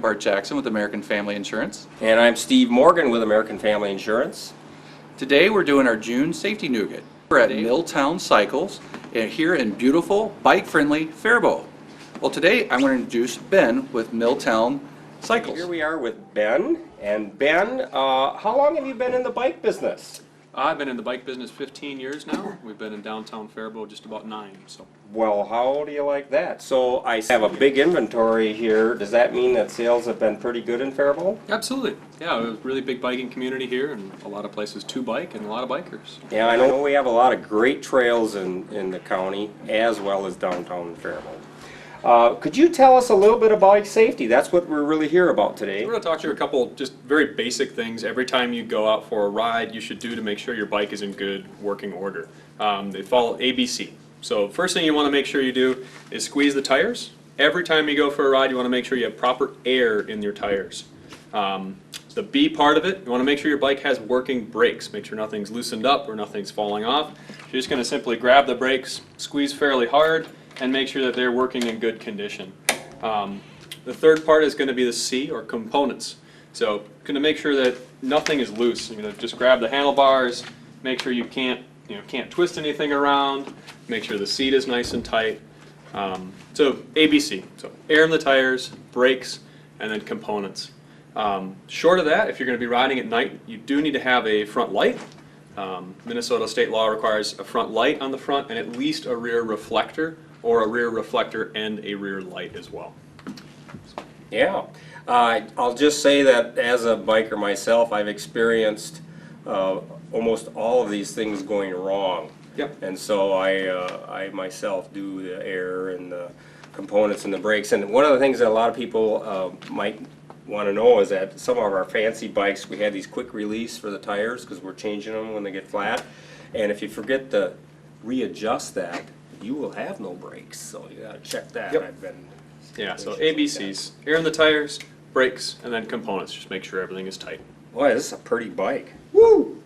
Bart Jackson with American Family Insurance. And I'm Steve Morgan with American Family Insurance. Today we're doing our June Safety Nugget. We're at Milltown Cycles here in beautiful, bike-friendly Faribault. Well, today I'm going to introduce Ben with Milltown Cycles. Here we are with Ben. And Ben, how long have you been in the bike business? I've been in the bike business 15 years now. We've been in downtown Faribault just about 9. So. Well, how do you like that? So I have a big inventory here. Does that mean that sales have been pretty good in Faribault? Absolutely. Yeah, we have a really big biking community here and a lot of places to bike and a lot of bikers. Yeah, I know we have a lot of great trails in the county as well as downtown Faribault. Could you tell us a little bit about bike safety? That's what we're really here about today. We're going to talk to you a couple just very basic things every time you go out for a ride you should do to make sure your bike is in good working order. They follow ABC. So first thing you want to make sure you do is squeeze the tires. Every time you go for a ride you want to make sure you have proper air in your tires. The B part of it, you want to make sure your bike has working brakes. Make sure nothing's loosened up or nothing's falling off. You're just going to simply grab the brakes, squeeze fairly hard, and make sure that they're working in good condition. The third part is going to be the C, or components. So going to make sure that nothing is loose. You're going to just grab the handlebars, make sure you can't twist anything around, make sure the seat is nice and tight. So ABC, so air in the tires, brakes, and then components. Short of that, if you're going to be riding at night, you do need to have a front light. Minnesota state law requires a front light on the front and at least a rear reflector, or a rear reflector and a rear light as well. Yeah, I'll just say that as a biker myself, I've experienced almost all of these things going wrong. Yep. And so I myself do the air and the components and the brakes. And one of the things that a lot of people might want to know is that some of our fancy bikes, we have these quick release for the tires because we're changing them when they get flat. And if you forget to readjust that, you will have no brakes. So you got to check that. Yep. I've been Yeah, so ABCs, air in the tires, brakes, and then components. Just make sure everything is tight. Boy, this is a pretty bike. Woo!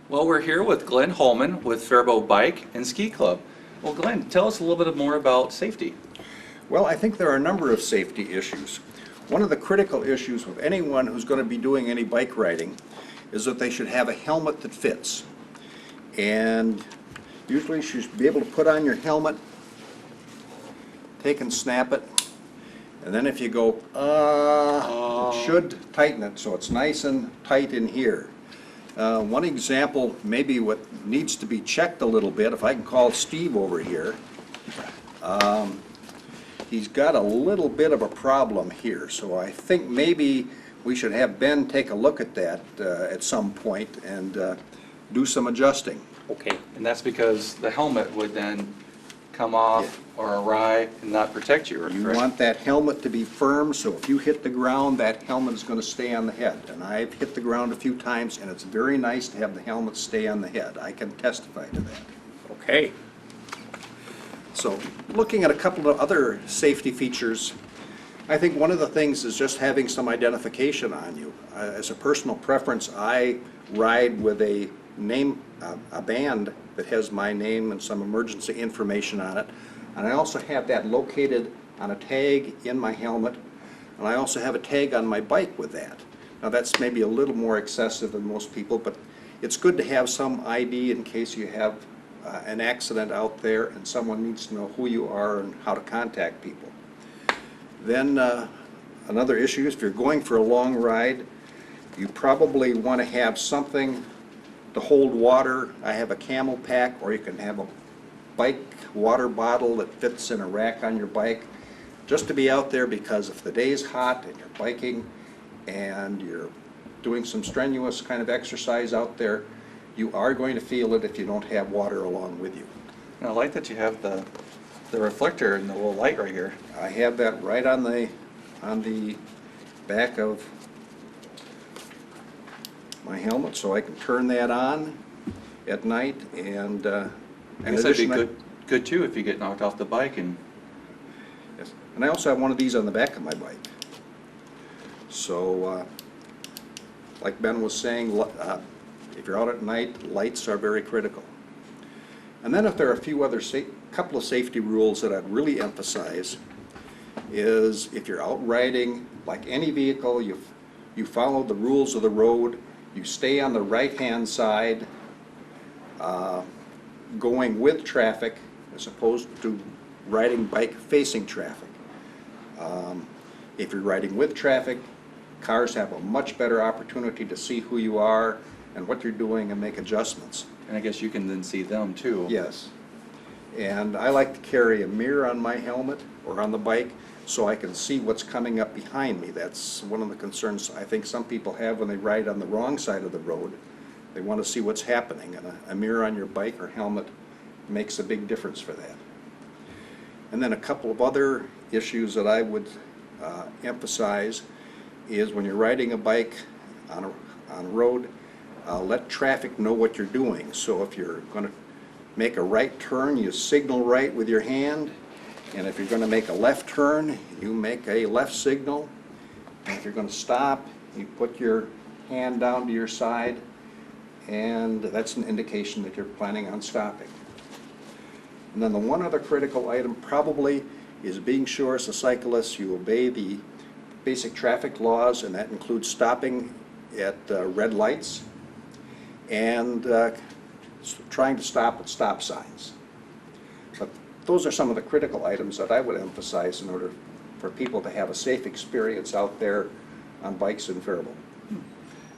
Well, we're here with Glenn Holman with Faribault Bike and Ski Club. Well, Glenn, tell us a little bit more about safety. Well, I think there are a number of safety issues. One of the critical issues with anyone who's going to be doing any bike riding is that they should have a helmet that fits. And usually you should be able to put on your helmet, take and snap it, and then if you go, it should tighten it so it's nice and tight in here. One example, maybe what needs to be checked a little bit, if I can call Steve over here, he's got a little bit of a problem here, so I think maybe we should have Ben take a look at that at some point and do some adjusting. Okay. And that's because the helmet would then come off or awry and not protect you. You want that helmet to be firm, so if you hit the ground, that helmet is going to stay on the head. And I've hit the ground a few times, and it's very nice to have the helmet stay on the head. I can testify to that. Okay. So, looking at a couple of other safety features, I think one of the things is just having some identification on you. As a personal preference, I ride with a band that has my name and some emergency information on it. And I also have that located on a tag in my helmet. And I also have a tag on my bike with that. Now that's maybe a little more excessive than most people, but it's good to have some ID in case you have an accident out there and someone needs to know who you are and how to contact people. Then another issue is if you're going for a long ride, you probably want to have something to hold water. I have a Camel pack, or you can have a bike water bottle that fits in a rack on your bike, just to be out there, because if the day is hot and you're biking and you're doing some strenuous kind of exercise out there, you are going to feel it if you don't have water along with you. And I like that you have the reflector and the little light right here. I have that right on the back of my helmet, so I can turn that on at night. And I guess that'd be good too if you get knocked off the bike. And yes. And I also have one of these on the back of my bike. So, like Ben was saying, if you're out at night, lights are very critical. And then if there are a few other couple of safety rules that I'd really emphasize is if you're out riding like any vehicle, you follow the rules of the road, you stay on the right-hand side, going with traffic as opposed to riding bike facing traffic. If you're riding with traffic, cars have a much better opportunity to see who you are and what you're doing and make adjustments. And I guess you can then see them too. Yes. And I like to carry a mirror on my helmet or on the bike so I can see what's coming up behind me. That's one of the concerns I think some people have when they ride on the wrong side of the road. They want to see what's happening, and a mirror on your bike or helmet makes a big difference for that. And then a couple of other issues that I would emphasize is when you're riding a bike on a road, let traffic know what you're doing. So if you're going to make a right turn, you signal right with your hand, and if you're going to make a left turn, you make a left signal. And if you're going to stop, you put your hand down to your side, and that's an indication that you're planning on stopping. And then the one other critical item probably is being sure as a cyclist you obey the basic traffic laws, and that includes stopping at red lights and trying to stop at stop signs. But those are some of the critical items that I would emphasize in order for people to have a safe experience out there on bikes in Faribault.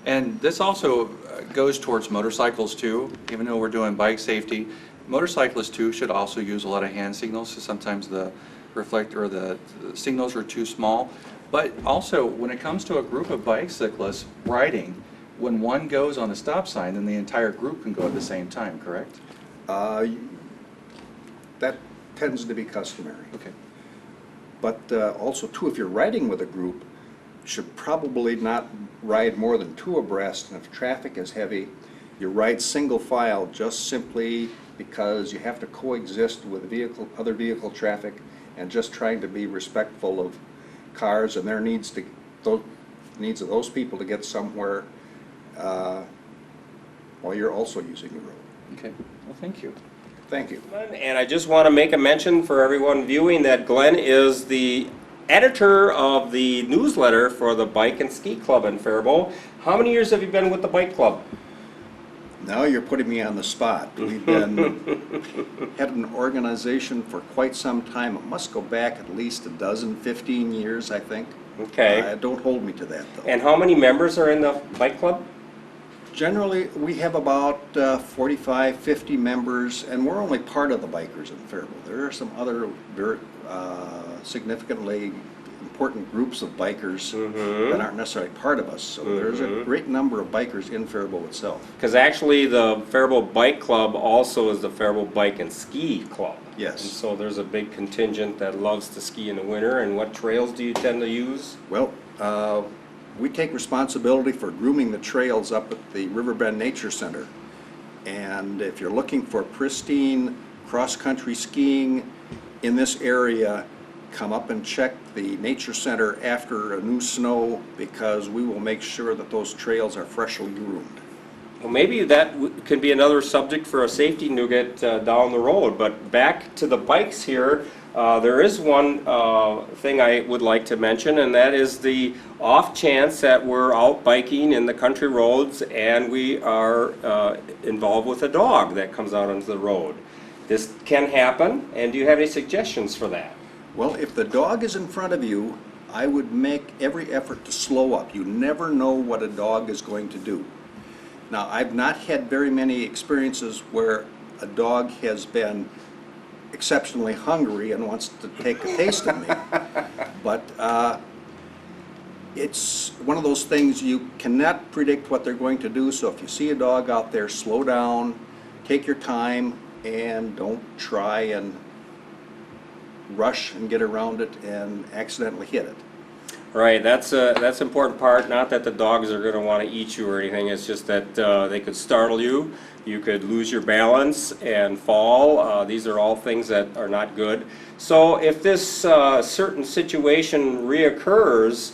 And this also goes towards motorcycles too, even though we're doing bike safety. Motorcyclists too should also use a lot of hand signals, so sometimes the reflector or the signals are too small. But also, when it comes to a group of bicyclists riding, when one goes on a stop sign, then the entire group can go at the same time, correct? That tends to be customary. Okay. But also too, if you're riding with a group, you should probably not ride more than two abreast, and if traffic is heavy, you ride single file just simply because you have to coexist with other vehicle traffic, and just trying to be respectful of cars and their needs of those people to get somewhere while you're also using the road. Okay, well, thank you. Thank you. And I just want to make a mention for everyone viewing that Glenn is the editor of the newsletter for the Bike and Ski Club in Faribault. How many years have you been with the bike club? Now you're putting me on the spot. We've been had an organization for quite some time. It must go back at least 15 years, I think. Okay. Don't hold me to that, though. And how many members are in the bike club? Generally, we have about 45, 50 members, and we're only part of the bikers in Faribault. There are some other very significantly important groups of bikers that aren't necessarily part of us. So there's a great number of bikers in Faribault itself. Because actually the Faribault Bike Club also is the Faribault Bike and Ski Club. Yes. And so there's a big contingent that loves to ski in the winter. And what trails do you tend to use? Well, we take responsibility for grooming the trails up at the Riverbend Nature Center. And if you're looking for pristine cross-country skiing in this area, come up and check the Nature Center after a new snow, because we will make sure that those trails are freshly groomed. Well, maybe that could be another subject for a safety nugget down the road. But back to the bikes here, there is one thing I would like to mention, and that is the off chance that we're out biking in the country roads and we are involved with a dog that comes out onto the road. This can happen, and do you have any suggestions for that? Well, if the dog is in front of you, I would make every effort to slow up. You never know what a dog is going to do. Now, I've not had very many experiences where a dog has been exceptionally hungry and wants to take a taste of me. But it's one of those things you cannot predict what they're going to do. So if you see a dog out there, slow down, take your time, and don't try and rush and get around it and accidentally hit it. Right, that's an important part. Not that the dogs are going to want to eat you or anything. It's just that they could startle you. You could lose your balance and fall. These are all things that are not good. So if this certain situation reoccurs,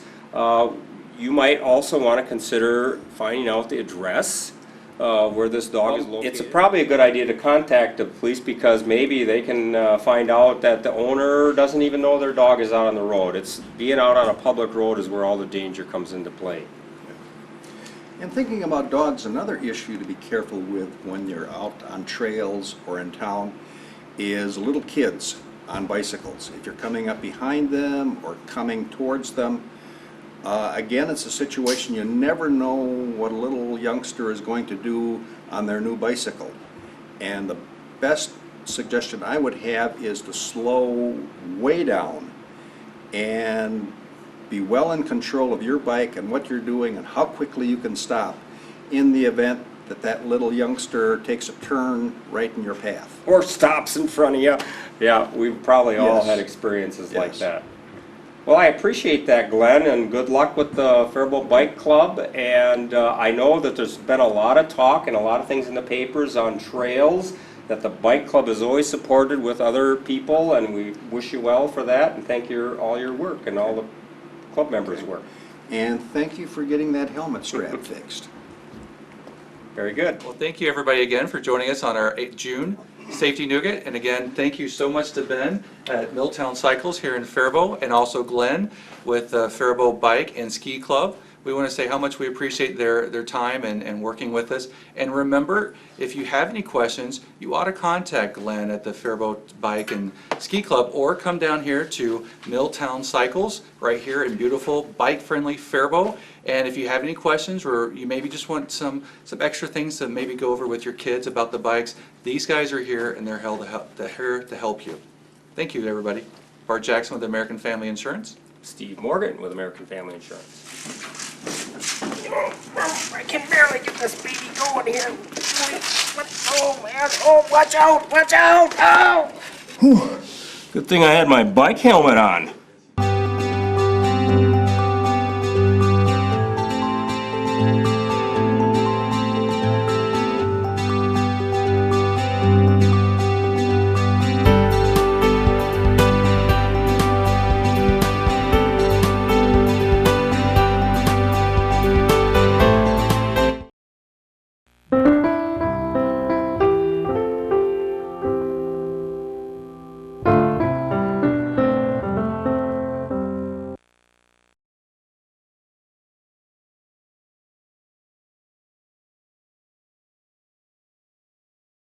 you might also want to consider finding out the address where this dog is located? It's probably a good idea to contact the police because maybe they can find out that the owner doesn't even know their dog is out on the road. It's being out on a public road is where all the danger comes into play. And thinking about dogs, another issue to be careful with when you're out on trails or in town is little kids on bicycles. If you're coming up behind them or coming towards them, again, it's a situation you never know what a little youngster is going to do on their new bicycle. And the best suggestion I would have is to slow way down and be well in control of your bike and what you're doing and how quickly you can stop in the event that that little youngster takes a turn right in your path. Or stops in front of you. Yeah, we've probably all Yes. had experiences like Yes. that. Well, I appreciate that, Glenn, and good luck with the Faribault Bike Club. And I know that there's been a lot of talk and a lot of things in the papers on trails, that the bike club is always supported with other people, and we wish you well for that, and thank you all your work and all the club members' work. And thank you for getting that helmet strap fixed. Very good. Well, thank you everybody again for joining us on our June Safety Nugget. And again, thank you so much to Ben at Milltown Cycles here in Faribault, and also Glenn with Faribault Bike and Ski Club. We want to say how much we appreciate their time and working with us. And remember, if you have any questions, you ought to contact Glenn at the Faribault Bike and Ski Club, or come down here to Milltown Cycles right here in beautiful bike-friendly Faribault. And if you have any questions, or you maybe just want some extra things to maybe go over with your kids about the bikes, these guys are here and they're here to help you. Thank you, everybody. Bart Jackson with American Family Insurance. Steve Morgan with American Family Insurance. I can barely get this baby going here. Oh, man. Oh, watch out. Watch out. Oh! Good thing I had my bike helmet on.